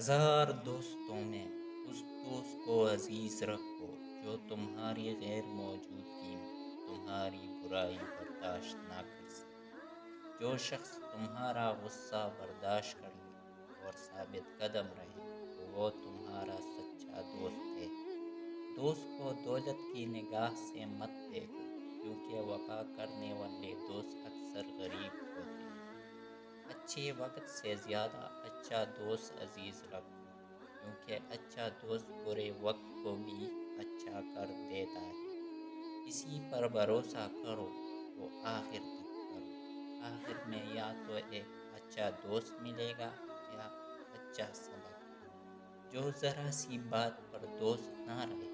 ہزار دوستوں میں اس دوست کو عزیز رکھو جو تمہاری غیر موجودگی میں تمہاری برائی برداشت نہ کر سکے۔ جو شخص تمہارا غصہ برداشت کر لے اور ثابت قدم رہے تو وہ تمہارا سچا دوست ہے۔ دوست کو دولت کی نگاہ سے مت دیکھو، کیونکہ وفا کرنے والے دوست اکثر غریب ہوتے ہیں۔ اچھے وقت سے زیادہ اچھا دوست عزیز رکھو، کیونکہ اچھا دوست برے وقت کو بھی اچھا کر دیتا ہے۔ کسی پر بھروسہ کرو تو آخر تک کرو، آخر میں یا تو ایک اچھا دوست ملے گا یا اچھا سبق۔ جو ذرا سی بات پر دوست نہ رہے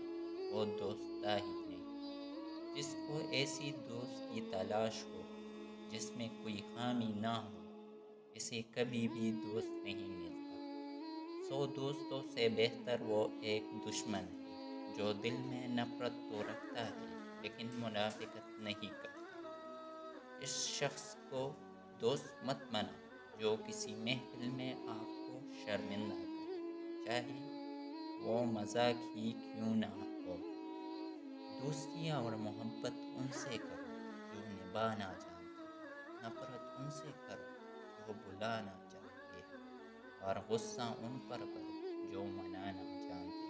وہ دوست ہی نہیں۔ جس کو ایسی دوست کی تلاش ہو جس میں کوئی خامی نہ ہو، اسے کبھی بھی دوست نہیں ملتا۔ 100 دوستوں سے بہتر وہ ایک دشمن ہے جو دل میں نفرت تو رکھتا ہے لیکن منافقت نہیں کرتا۔ اس شخص کو دوست مت بناؤ جو کسی محفل میں آپ کو شرمندہ کرے، چاہے وہ مذاق ہی کیوں نہ ہو۔ دوستی اور محبت ان سے کرو جو نبھانا جانتے ہیں، نفرت ان سے کرو جو بلانا جانتے ہیں، اور غصہ ان پر کرو جو منانا جانتے ہیں۔